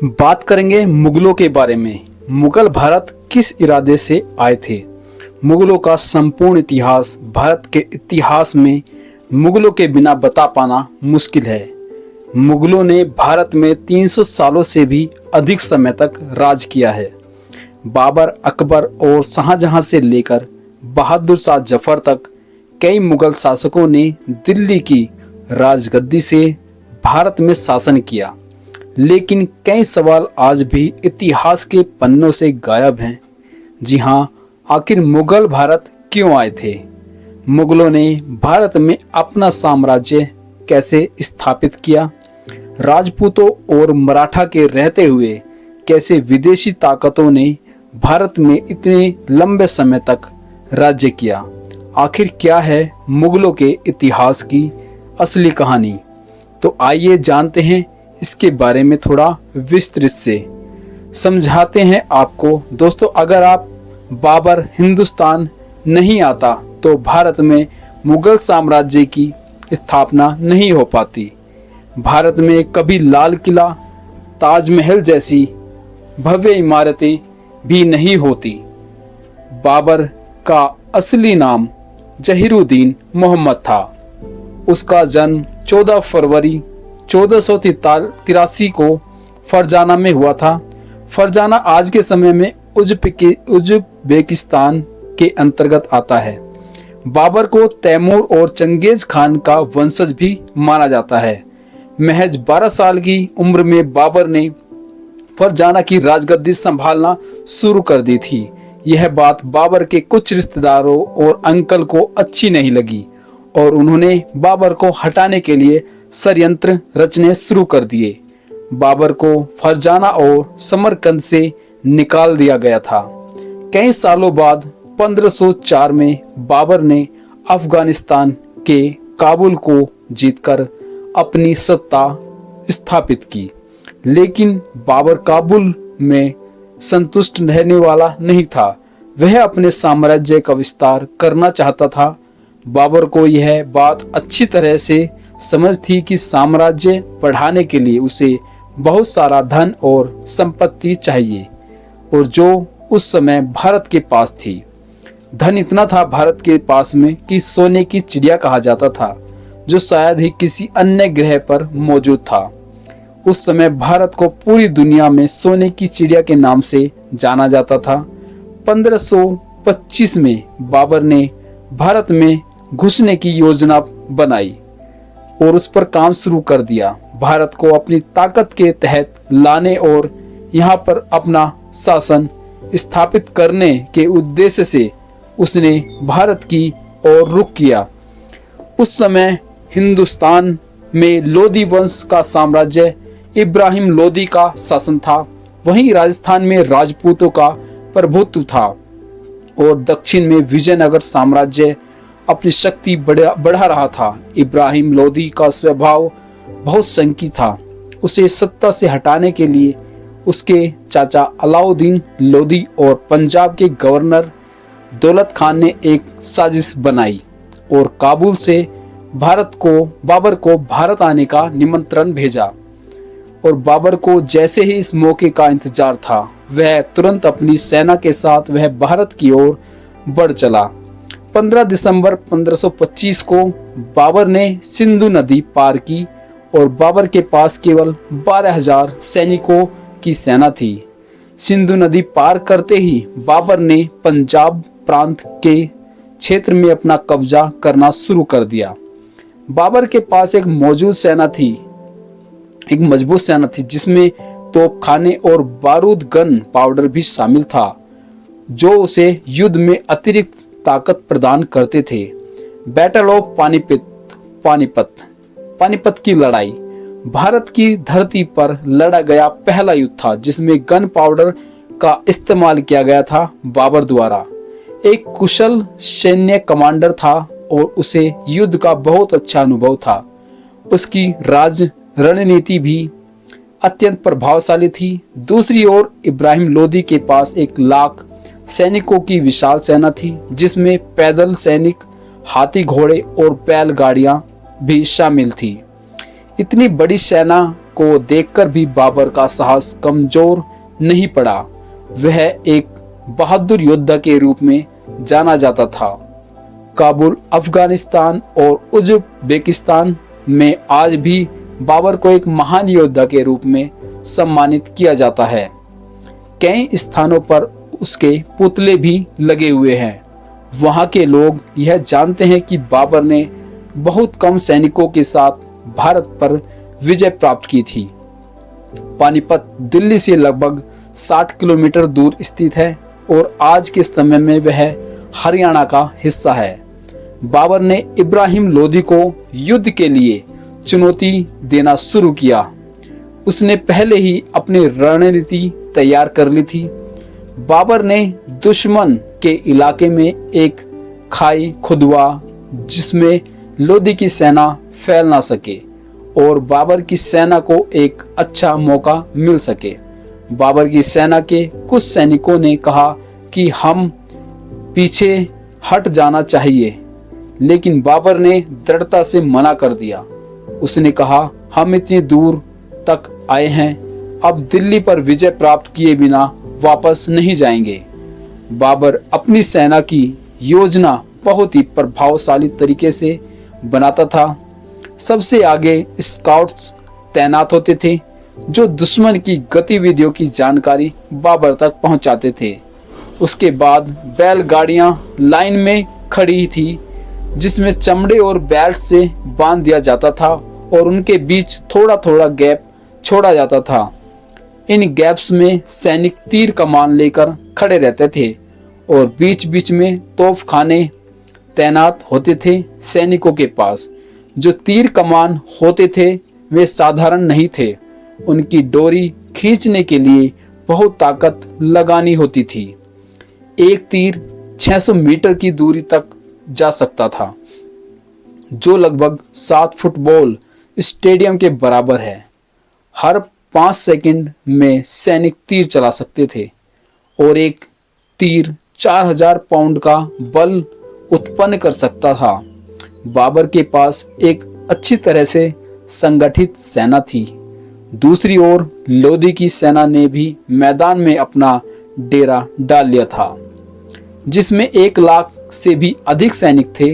बात करेंगे मुगलों के बारे में। मुगल भारत किस इरादे से आए थे? मुगलों का संपूर्ण इतिहास भारत के इतिहास में मुगलों के बिना बता पाना मुश्किल है। मुगलों ने भारत में 300 सालों से भी अधिक समय तक राज किया है। बाबर, अकबर और शाहजहां से लेकर बहादुर शाह जफर तक कई मुगल शासकों ने दिल्ली की राजगद्दी से भारत में शासन किया, लेकिन कई सवाल आज भी इतिहास के पन्नों से गायब हैं। जी हाँ, आखिर मुगल भारत क्यों आए थे? मुगलों ने भारत में अपना साम्राज्य कैसे स्थापित किया? राजपूतों और मराठा के रहते हुए कैसे विदेशी ताकतों ने भारत में इतने लंबे समय तक राज्य किया? आखिर क्या है मुगलों के इतिहास की असली कहानी? तो आइए जानते हैं इसके बारे में थोड़ा विस्तृत से समझाते हैं आपको। दोस्तों, अगर आप बाबर हिंदुस्तान नहीं आता तो भारत में मुगल साम्राज्य की स्थापना नहीं हो पाती। भारत में कभी लाल किला, ताजमहल जैसी भव्य इमारतें भी नहीं होती। बाबर का असली नाम जहीरुद्दीन मोहम्मद था। उसका जन्म 14 फरवरी 1483 को फरजाना में हुआ था। फरजाना आज के समय में उज़्बेकिस्तान के अंतर्गत आता है। बाबर को तैमूर और चंगेज खान का वंशज भी माना जाता है। महज 12 साल की उम्र में बाबर ने फरजाना की राजगद्दी संभालना शुरू कर दी थी। यह बात बाबर के कुछ रिश्तेदारों और अंकल को अच्छी नहीं लगी और उन्होंने बाबर को हटाने के लिए षड्यंत्र रचने शुरू कर दिए। बाबर को फरजाना और समरकंद से निकाल दिया गया था। कई सालों बाद 1504 में बाबर ने अफगानिस्तान के काबुल को जीतकर अपनी सत्ता स्थापित की, लेकिन बाबर काबुल में संतुष्ट रहने वाला नहीं था। वह अपने साम्राज्य का विस्तार करना चाहता था। बाबर को यह बात अच्छी तरह से समझ थी कि साम्राज्य बढ़ाने के लिए उसे बहुत सारा धन और संपत्ति चाहिए, और जो उस समय भारत के पास थी। धन इतना था भारत के पास में कि सोने की चिड़िया कहा जाता था, जो शायद ही किसी अन्य ग्रह पर मौजूद था। उस समय भारत को पूरी दुनिया में सोने की चिड़िया के नाम से जाना जाता था। 1525 में बाबर ने भारत में घुसने की योजना बनाई और उस पर काम शुरू कर दिया। भारत को अपनी ताकत के तहत लाने और यहाँ पर अपना शासन स्थापित करने के उद्देश्य से उसने भारत की ओर रुख किया। उस समय हिंदुस्तान में लोदी वंश का साम्राज्य इब्राहिम लोदी का शासन था। वहीं राजस्थान में राजपूतों का प्रभुत्व था और दक्षिण में विजयनगर साम्राज्य अपनी शक्ति बढ़ा रहा था। इब्राहिम लोदी का स्वभाव बहुत संकी था। उसे सत्ता से हटाने के लिए उसके चाचा अलाउद्दीन लोदी और पंजाब के गवर्नर दौलत खान ने एक साजिश बनाई और काबुल से बाबर को भारत आने का निमंत्रण भेजा। और बाबर को जैसे ही इस मौके का इंतजार था, वह तुरंत अपनी सेना के साथ वह भारत की ओर बढ़ चला। 15 दिसंबर 1525 को बाबर ने सिंधु नदी पार की और बाबर के पास केवल 12,000 सैनिकों की सेना थी। सिंधु नदी पार करते ही बाबर ने पंजाब प्रांत के क्षेत्र में अपना कब्जा करना शुरू कर दिया। बाबर के पास एक मजबूत सेना थी जिसमें तोपखाने और बारूद गन पाउडर भी शामिल था, जो उसे युद्ध में अतिरिक्त ताकत प्रदान करते थे। बैटल ऑफ पानीपत की लड़ाई भारत की धरती पर लड़ा गया पहला युद्ध था जिसमें गन पाउडर का इस्तेमाल किया गया था। बाबर द्वारा एक कुशल सैन्य कमांडर था और उसे युद्ध का बहुत अच्छा अनुभव था। उसकी राज रणनीति भी अत्यंत प्रभावशाली थी। दूसरी ओर इब्राहिम लोदी के पास 1 लाख सैनिकों की विशाल सेना थी, जिसमें पैदल सैनिक, हाथी, घोड़े और बैलगाड़ियां भी शामिल थी। इतनी बड़ी सेना को देखकर भी बाबर का साहस कमजोर नहीं पड़ा। वह एक बहादुर योद्धा के रूप में जाना जाता था। काबुल, अफगानिस्तान और उज़्बेकिस्तान में आज भी बाबर को एक महान योद्धा के रूप में सम्मानित किया जाता है। कई स्थानों पर उसके पुतले भी लगे हुए हैं। वहां के लोग यह जानते हैं कि बाबर ने बहुत कम सैनिकों के साथ भारत पर विजय प्राप्त की थी। पानीपत दिल्ली से लगभग 60 किलोमीटर दूर स्थित है और आज के समय में वह हरियाणा का हिस्सा है। बाबर ने इब्राहिम लोदी को युद्ध के लिए चुनौती देना शुरू किया। उसने पहले ही अपनी रणनीति तैयार कर ली थी। बाबर ने दुश्मन के इलाके में एक खाई खुदवा जिसमें लोदी की सेना फैल ना सके और बाबर की सेना को एक अच्छा मौका मिल सके। बाबर की सेना के कुछ सैनिकों ने कहा कि हम पीछे हट जाना चाहिए, लेकिन बाबर ने दृढ़ता से मना कर दिया। उसने कहा, हम इतनी दूर तक आए हैं, अब दिल्ली पर विजय प्राप्त किए बिना वापस नहीं जाएंगे। बाबर अपनी सेना की योजना बहुत ही प्रभावशाली तरीके से बनाता था। सबसे आगे स्काउट्स तैनात होते थे जो दुश्मन की गतिविधियों की जानकारी बाबर तक पहुंचाते थे। उसके बाद बैलगाड़ियां लाइन में खड़ी थी जिसमें चमड़े और बेल्ट से बांध दिया जाता था और उनके बीच थोड़ा थोड़ा गैप छोड़ा जाता था। इन गैप्स में सैनिक तीर कमान लेकर खड़े रहते थे और बीच बीच में तोपखाने तैनात होते थे। सैनिकों के पास जो तीर कमान होते थे वे साधारण नहीं थे। उनकी डोरी खींचने के लिए बहुत ताकत लगानी होती थी। एक तीर 600 मीटर की दूरी तक जा सकता था, जो लगभग 7 फुटबॉल स्टेडियम के बराबर है। हर 5 सेकंड में सैनिक तीर चला सकते थे और एक तीर 4000 पाउंड का बल उत्पन्न कर सकता था। बाबर के पास एक अच्छी तरह से संगठित सेना थी। दूसरी ओर लोदी की सेना ने भी मैदान में अपना डेरा डाल लिया था, जिसमें 1 लाख से भी अधिक सैनिक थे।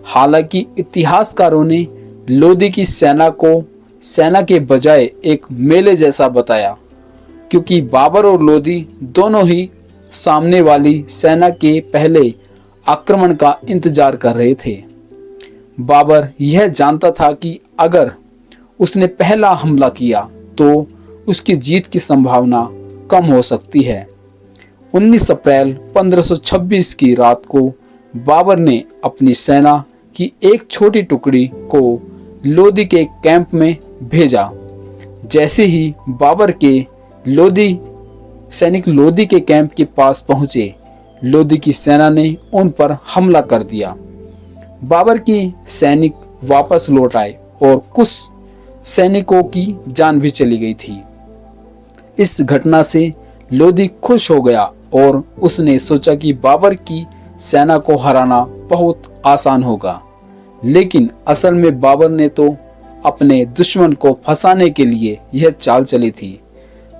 हालांकि इतिहासकारों ने लोदी की सेना को सेना के बजाय एक मेले जैसा बताया, क्योंकि बाबर और लोदी दोनों ही सामने वाली सेना के पहले आक्रमण का इंतजार कर रहे थे। बाबर यह जानता था कि अगर उसने पहला हमला किया तो उसकी जीत की संभावना कम हो सकती है। 19 अप्रैल 1526 की रात को बाबर ने अपनी सेना की एक छोटी टुकड़ी को लोदी के कैंप में भेजा। जैसे ही बाबर के सैनिक लोदी के कैंप के पास पहुंचे, लोदी की सेना ने उन पर हमला कर दिया। बाबर की सैनिक वापस लौट आए और कुछ सैनिकों की जान भी चली गई थी। इस घटना से लोदी खुश हो गया और उसने सोचा कि बाबर की सेना को हराना बहुत आसान होगा। लेकिन असल में बाबर ने तो अपने दुश्मन को फंसाने के लिए यह चाल चली थी,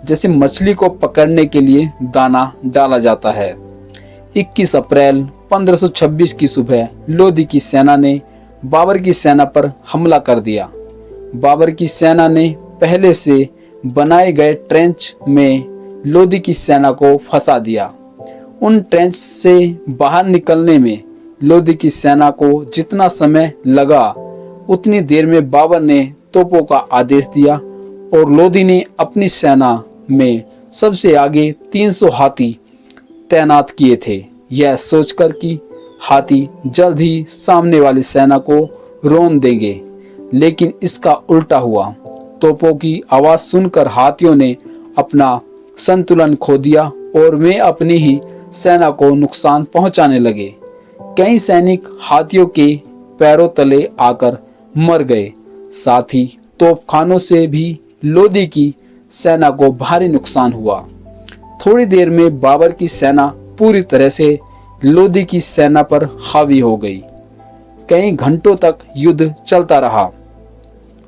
जैसे मछली को पकड़ने के लिए दाना डाला जाता है। 21 अप्रैल 1526 की सुबह लोदी की सेना ने बाबर की सेना पर हमला कर दिया। बाबर की सेना ने पहले से बनाए गए ट्रेंच में लोदी की सेना को फंसा दिया। उन ट्रेंच से बाहर निकलने में लोदी की सेना को जितना समय लगा, उतनी देर में बाबर ने तोपों का आदेश दिया और लोदी ने अपनी सेना में सबसे आगे 300 हाथी तैनात किए थे, यह सोचकर कि हाथी जल्द ही सामने वाली सेना को रौंद देंगे। लेकिन इसका उल्टा हुआ। तोपों की आवाज सुनकर हाथियों ने अपना संतुलन खो दिया और वे अपनी ही सेना को नुकसान पहुंचाने लगे। कई सैनिक हाथियों के पैरों तले आकर मर गए। साथ ही तोपखानों से भी लोदी की सेना को भारी नुकसान हुआ। थोड़ी देर में बाबर की सेना पूरी तरह से लोदी की सेना पर हावी हो गई। कई घंटों तक युद्ध चलता रहा।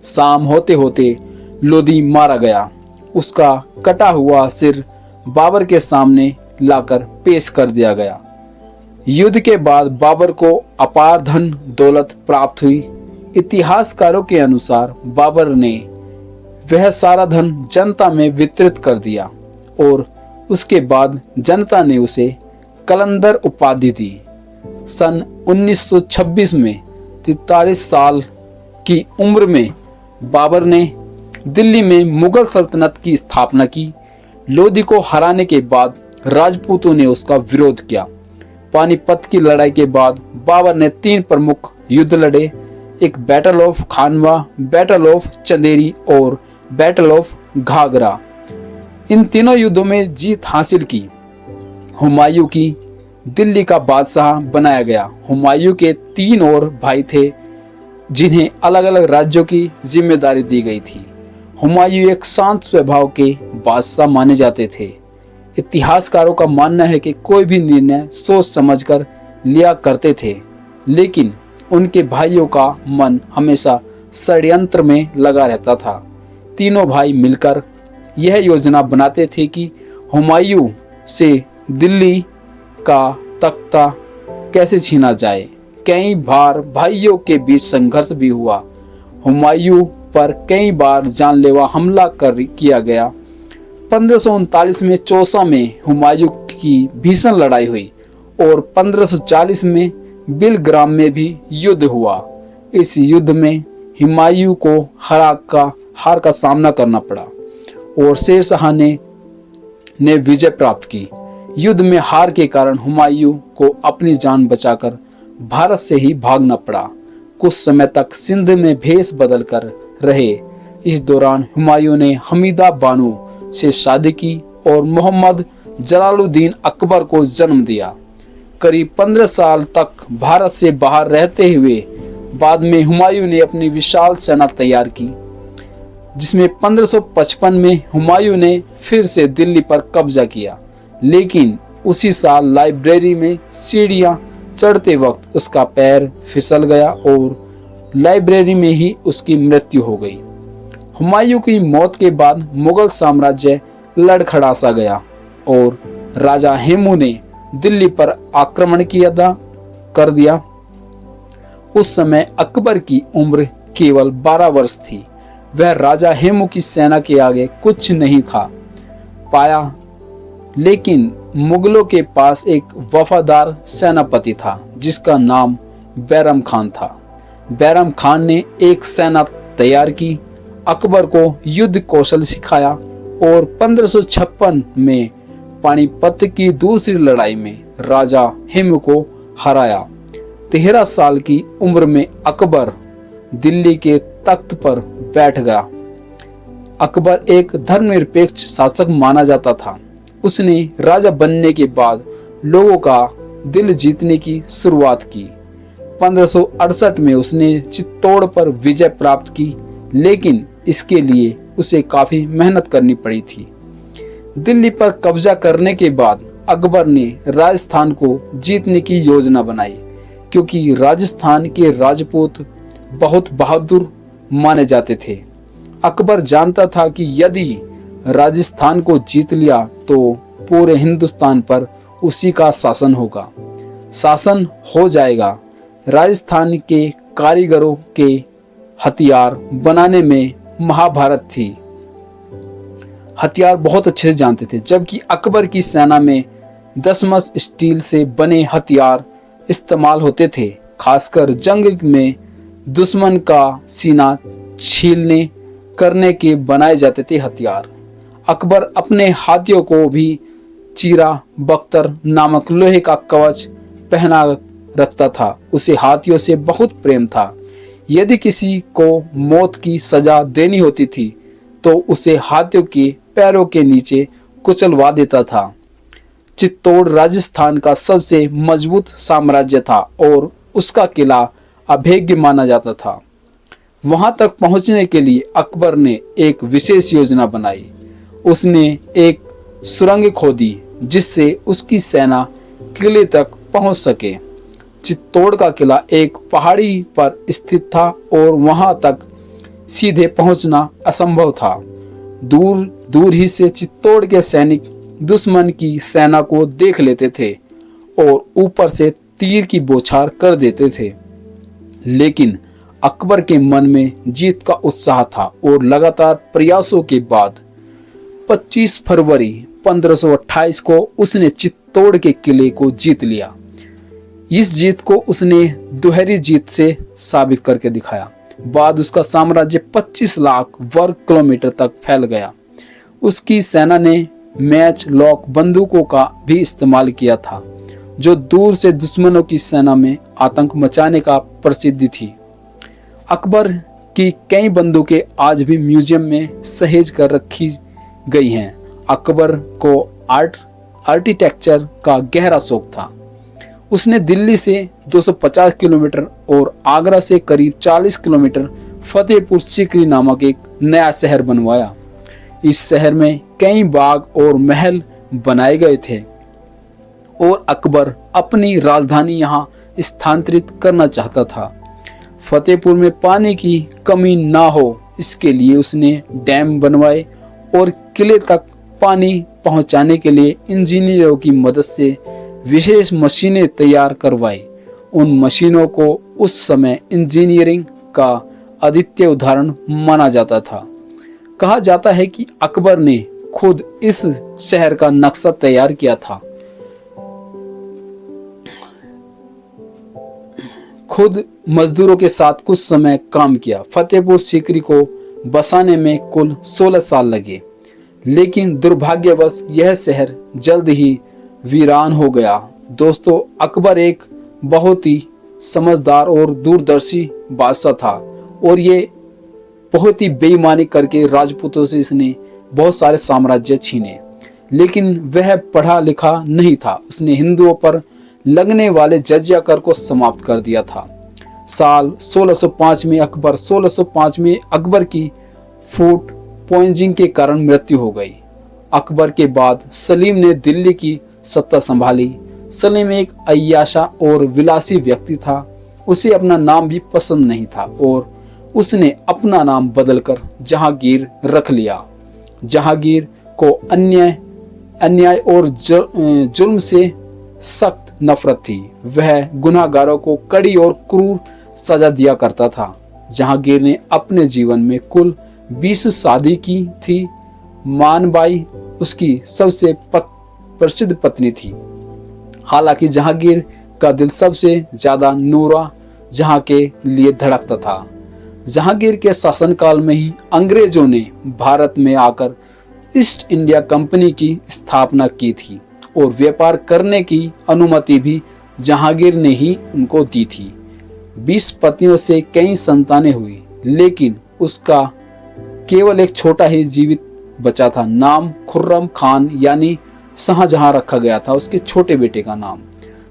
शाम होते होते लोदी मारा गया। उसका कटा हुआ सिर बाबर के सामने लाकर पेश कर दिया गया। युद्ध के बाद बाबर को अपार धन दौलत प्राप्त हुई। इतिहासकारों के अनुसार बाबर ने वह सारा धन जनता में वितरित कर दिया और उसके बाद जनता ने उसे कलंदर उपाधि दी। सन 1926 में 43 साल की उम्र में बाबर ने दिल्ली में मुगल सल्तनत की स्थापना की। लोदी को हराने के बाद राजपूतों ने उसका विरोध किया। पानीपत की लड़ाई के बाद बाबर ने 3 प्रमुख युद्ध लड़े, एक battle of Khanwa, battle of Chanderi और बैटल ऑफ घाघरा। इन तीनों युद्धों में जीत हासिल की। हुमायूं की दिल्ली का बादशाह बनाया गया। हुमायूं के 3 और भाई थे जिन्हें अलग अलग राज्यों की जिम्मेदारी दी गई थी। हुमायूं एक शांत स्वभाव के बादशाह माने जाते थे। इतिहासकारों का मानना है कि कोई भी निर्णय सोच समझकर लिया करते थे, लेकिन उनके भाइयों का मन हमेशा षड्यंत्र में लगा रहता था। तीनों भाई मिलकर यह योजना बनाते थे कि हुमायूं से दिल्ली का तख्ता कैसे छीना जाए। कई बार भाइयों के बीच संघर्ष भी हुआ। हुमायूं पर कई बार जानलेवा हमला किया गया। 1539 में चौसा में हुमायूं की भीषण लड़ाई हुई और 1540 में बिलग्राम में भी युद्ध हुआ। इस युद्ध में हुमायूं को हार का सामना करना पड़ा और शेर शाह ने विजय प्राप्त की। युद्ध में हार के कारण हुमायूं को अपनी जान बचाकर भारत से ही भागना पड़ा। कुछ समय तक सिंध में भेष बदलकर रहे। इस दौरान हुमायूं ने हमीदा बानो से शादी की और मोहम्मद जलालुद्दीन अकबर को जन्म दिया। करीब 15 साल तक भारत से बाहर रहते हुए बाद में हुमायूं ने अपनी विशाल सेना तैयार की, जिसमें 1555 में हुमायूं ने फिर से दिल्ली पर कब्जा किया। लेकिन उसी साल लाइब्रेरी में सीढ़ियां चढ़ते वक्त उसका पैर फिसल गया और लाइब्रेरी में ही उसकी मृत्यु हो गई। हुमायूं की मौत के बाद मुगल साम्राज्य लड़खड़ा सा गया और राजा हेमू ने दिल्ली पर आक्रमण कर दिया। उस समय अकबर की उम्र केवल 12 वर्ष थी। वह राजा हेमू की सेना के आगे कुछ नहीं था पाया, लेकिन मुगलों के पास एक वफादार सेनापति था जिसका नाम बैरम खान था। बैरम खान ने एक सेना तैयार की, अकबर को युद्ध कौशल सिखाया और 1556 में पानीपत की दूसरी लड़ाई में राजा हेमू को हराया। 13 साल की उम्र में अकबर दिल्ली के तख्त पर बैठ गया। अकबर एक धर्मनिरपेक्ष शासक माना जाता था। उसने राजा बनने के बाद लोगों का दिल जीतने की शुरुआत की। 1568 में उसने चित्तौड़ पर विजय प्राप्त की, लेकिन इसके लिए उसे काफी मेहनत करनी पड़ी थी। दिल्ली पर कब्जा करने के बाद अकबर ने राजस्थान को जीतने की योजना बनाई, क्योंकि राजस्थान के राजपूत बहुत बहादुर माने जाते थे। अकबर जानता था कि यदि राजस्थान को जीत लिया तो पूरे हिंदुस्तान पर उसी का शासन होगा, शासन हो जाएगा। राजस्थान के कारीगरों के हथियार बनाने में महाभारत थी। हथियार बहुत अच्छे से जानते थे, जबकि अकबर की सेना में दशमस स्टील से बने हथियार इस्तेमाल होते थे। खासकर जंग में दुश्मन का सीना छीलने करने के बनाए जाते थे हथियार। अकबर अपने हाथियों को भी चीरा बख्तर नामक लोहे का कवच पहना रखता था। उसे हाथियों से बहुत प्रेम था। यदि किसी को मौत की सजा देनी होती थी तो उसे हाथियों के पैरों के नीचे कुचलवा देता था। चित्तौड़ राजस्थान का सबसे मजबूत साम्राज्य था और उसका किला अभेद्य माना जाता था। वहां तक पहुंचने के लिए अकबर ने एक विशेष योजना बनाई। उसने एक सुरंग खोदी जिससे उसकी सेना किले तक पहुंच सके। चित्तौड़ का किला एक पहाड़ी पर स्थित था और वहां तक सीधे पहुंचना असंभव था। दूर दूर ही से चित्तौड़ के सैनिक दुश्मन की सेना को देख लेते थे और ऊपर से तीर की बौछार कर देते थे। लेकिन अकबर के मन में जीत का उत्साह था और लगातार प्रयासों के बाद 25 फरवरी 1528 को उसने चित्तौड़ के किले को जीत लिया। इस जीत को उसने दोहरी जीत से साबित करके दिखाया। बाद उसका साम्राज्य 25 लाख वर्ग किलोमीटर तक फैल गया। उसकी सेना ने मैच लॉक बंदूकों का भी इस्तेमाल किया था, जो दूर से दुश्मनों की सेना में आतंक मचाने का प्रसिद्धि थी। अकबर की कई बंदूकें आज भी म्यूजियम में सहेज कर रखी गई हैं। अकबर को आर्किटेक्चर का गहरा शौक था। उसने दिल्ली से 250 किलोमीटर और आगरा से करीब 40 किलोमीटर फतेहपुर सीकरी नामक एक नया शहर बनवाया। इस शहर में कई बाग और महल बनाए गए थे और अकबर अपनी राजधानी यहाँ स्थानांतरित करना चाहता था। फतेहपुर में पानी की कमी ना हो, इसके लिए उसने डैम बनवाए और किले तक पानी पहुंचाने के लिए इंजीनियरों की मदद से विशेष मशीनें तैयार करवाई। उन मशीनों को उस समय इंजीनियरिंग का अद्वितीय उदाहरण माना जाता था। कहा जाता है कि अकबर ने खुद इस शहर का नक्शा तैयार किया था। खुद मजदूरों के साथ कुछ समय काम किया। फतेहपुर सीकरी को बसाने में कुल 16 साल लगे, लेकिन दुर्भाग्यवश यह शहर जल्द ही वीरान हो गया। दोस्तों, अकबर एक बहुत ही समझदार और दूरदर्शी बादशाह था और ये बहुत ही बेईमानी करके राजपूतों से इसने बहुत सारे साम्राज्य छीने, लेकिन वह पढ़ा लिखा नहीं था। उसने हिंदुओं पर लगने वाले जजिया कर को समाप्त कर दिया था। साल 1605 में अकबर की फूड पॉइजनिंग के कारण मृत्यु हो गई। अकबर के बाद सलीम ने दिल्ली की सत्ता संभाली। सलीम एक अय्याशा और विलासी व्यक्ति था। उसे अपना नाम भी पसंद नहीं था और उसने अपना नाम बदलकर जहांगीर रख लिया। जहांगीर को अन्याय और जुल्म से सख्त नफरत थी। वह गुनाहगारों को कड़ी और क्रूर सजा दिया करता था। जहांगीर ने अपने जीवन में कुल 20 शादी की थी। मानबाई उसकी सबसे प्रसिद्ध पत्नी थी। हालांकि जहांगीर का दिल सबसे ज्यादा नूरा जहां के लिए धड़कता था। जहांगीर के शासनकाल में ही अंग्रेजों ने भारत में आकर ईस्ट इंडिया कंपनी की स्थापना की थी और व्यापार करने की अनुमति भी जहांगीर ने ही उनको दी थी। 20 पत्नियों से कई संतानें हुई, लेकिन उसका केवल एक छोटा ही जीवित बचा था। नाम खुर्रम खान यानी शाहजहां रखा गया था उसके छोटे बेटे का नाम।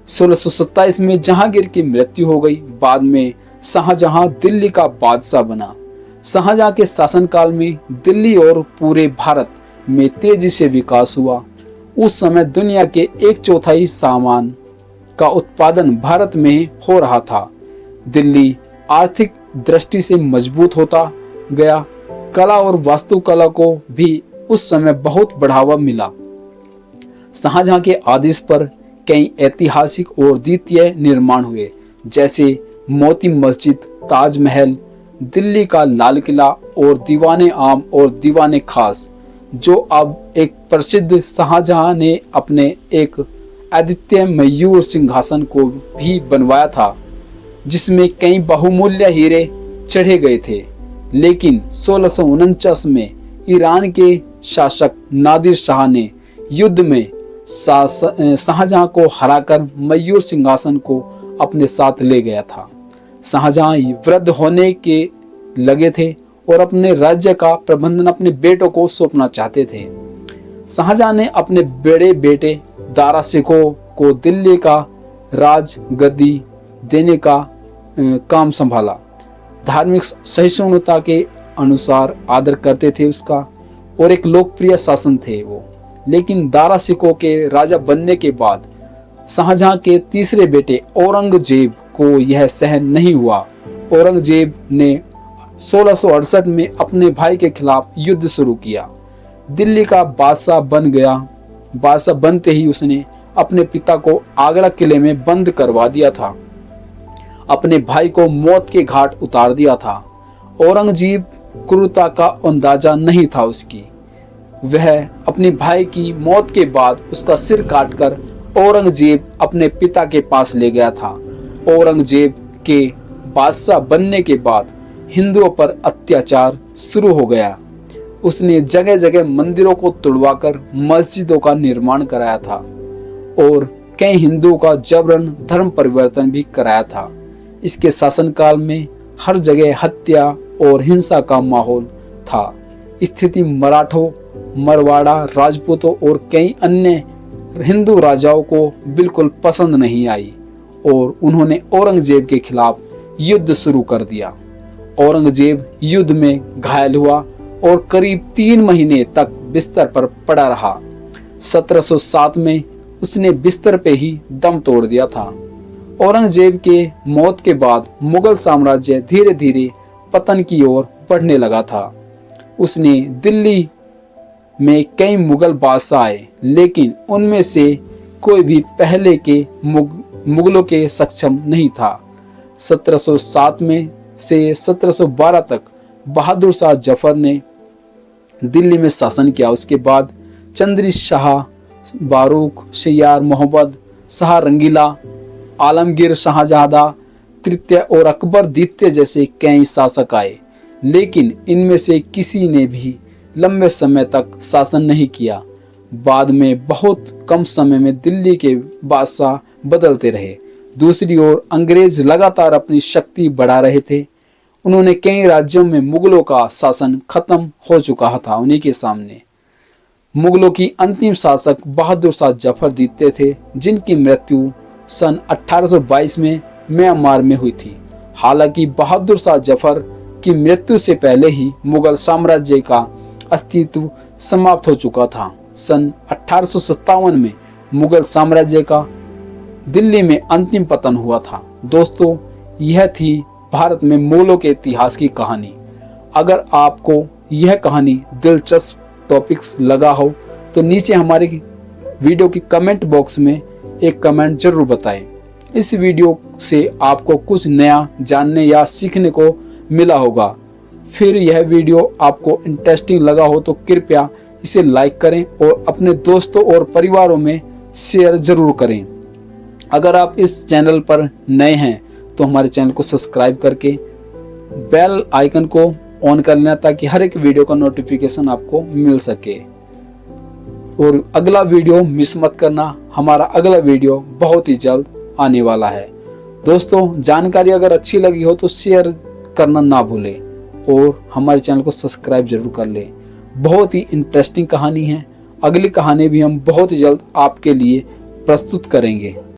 1627 में जहांगीर की मृत्यु हो गई। बाद में शाहजहां दिल्ली का बादशाह बना। शाहजहां के शासनकाल में दिल्ली और पूरे भारत में तेजी से विकास हुआ। उस समय दुनिया के 1/4 सामान का उत्पादन भारत में हो रहा था। दिल्ली आर्थिक दृष्टि से मजबूत होता गया। कला और वास्तुकला को भी उस समय बहुत बढ़ावा मिला। शाहजहां के आदेश पर कई ऐतिहासिक और द्वितीय निर्माण हुए, जैसे मोती मस्जिद, ताजमहल, दिल्ली का लाल किला और दीवाने आम और दीवाने खास, जो अब एक प्रसिद्ध शाहजहां ने अपने एक अद्वितीय मयूर सिंहासन को भी बनवाया था, जिसमें कई बहुमूल्य हीरे चढ़े गए थे। लेकिन 1649 में ईरान के शासक नादिर शाह ने युद्ध में शाहजहां को हराकर मयूर सिंहासन को अपने साथ ले गया था। शाहजहां वृद्ध होने के लगे थे और अपने राज्य का प्रबंधन अपने बेटों को सौंपना चाहते थे। शाहजहां ने अपने बड़े बेटे दारा शिकोह को दिल्ली का राज गद्दी देने का काम संभाला। धार्मिक सहिष्णुता के अनुसार आदर करते थे उसका और एक लोकप्रिय शासन थे वो। लेकिन दारा शिकोह के राजा बनने के बाद शाहजहां के तीसरे बेटे औरंगजेब को यह सहन नहीं हुआ। औरंगजेब ने 1668 में अपने भाई के खिलाफ युद्ध शुरू किया। दिल्ली का बादशाह बन गया। बादशाह बनते ही उसने अपने पिता को आगरा किले में बंद करवा दिया था, अपने भाई को मौत के घाट उतार दिया था। औरंगजेब क्रूरता का अंदाजा नहीं था उसकी। वह अपने भाई की मौत के बाद उसका सिर काटकर औरंगजेब अपने पिता के पास ले गया था। औरंगजेब के बादशाह बनने के बाद हिंदुओं पर अत्याचार शुरू हो गया। उसने जगह जगह मंदिरों को तुड़वाकर मस्जिदों का निर्माण कराया था और कई हिंदुओं का जबरन धर्म परिवर्तन भी कराया था। इसके शासनकाल में हर जगह हत्या और हिंसा का माहौल था। स्थिति मराठों, मरवाड़ा, राजपूतों और कई अन्य हिंदू राजाओं को बिल्कुल पसंद नहीं आई और उन्होंने औरंगजेब के खिलाफ युद्ध शुरू कर दिया। औरंगजेब युद्ध में घायल हुआ और करीब 3 महीने तक बिस्तर पर पड़ा रहा। 1707 में उसने बिस्तर पे ही दम तोड़ दिया था। औरंगजेब के मौत के बाद मुगल साम्राज्य धीरे धीरे पतन की ओर बढ़ने लगा था। उसने दिल्ली में कई मुगल बादशाह आए, लेकिन उनमें से कोई भी पहले के मुगलों के सक्षम नहीं था। 1707 में से 1712 तक बहादुर शाह जफर ने दिल्ली में शासन किया। उसके बाद चंद्री शाह, बारूक, शयार मोहम्मद शाह रंगीला, आलमगीर शाहजहां तृतीय और अकबर द्वितीय जैसे कई शासक आए, लेकिन इनमें से किसी ने भी लंबे समय तक शासन नहीं किया। बाद में बहुत कम समय में दिल्ली के बादशाह बदलते रहे। दूसरी ओर अंग्रेज लगातार अपनी शक्ति बढ़ा रहे थे। उन्होंने कई राज्यों में मुगलों का शासन खत्म हो चुका था। उन्हीं के सामने मुगलों की अंतिम शासक बहादुर शाह जफर द्वितीय थे, जिनकी मृत्यु सन 1822 में म्यांमार में हुई थी। हालांकि बहादुर शाह जफर की मृत्यु से पहले ही मुगल साम्राज्य का अस्तित्व समाप्त हो चुका था। सन 1857 में मुगल साम्राज्य का दिल्ली में अंतिम पतन हुआ था। दोस्तों, यह थी भारत में मुगलों के इतिहास की कहानी। अगर आपको यह कहानी दिलचस्प टॉपिक्स लगा हो तो नीचे हमारे वीडियो की कमेंट बॉक्स में एक कमेंट जरूर बताएं। इस वीडियो से आपको कुछ नया जानने या सीखने को मिला होगा। फिर यह वीडियो आपको इंटरेस्टिंग लगा हो तो कृपया इसे लाइक करें और अपने दोस्तों और परिवारों में शेयर जरूर करें। अगर आप इस चैनल पर नए हैं तो हमारे चैनल को सब्सक्राइब करके बेल आइकन को ऑन कर लेना, ताकि हर एक वीडियो का नोटिफिकेशन आपको मिल सके। और अगला वीडियो मिस मत करना। हमारा अगला वीडियो बहुत ही जल्द आने वाला है। दोस्तों, जानकारी अगर अच्छी लगी हो तो शेयर करना ना भूलें और हमारे चैनल को सब्सक्राइब जरूर कर लें। बहुत ही इंटरेस्टिंग कहानी है। अगली कहानी भी हम बहुत ही जल्द आपके लिए प्रस्तुत करेंगे।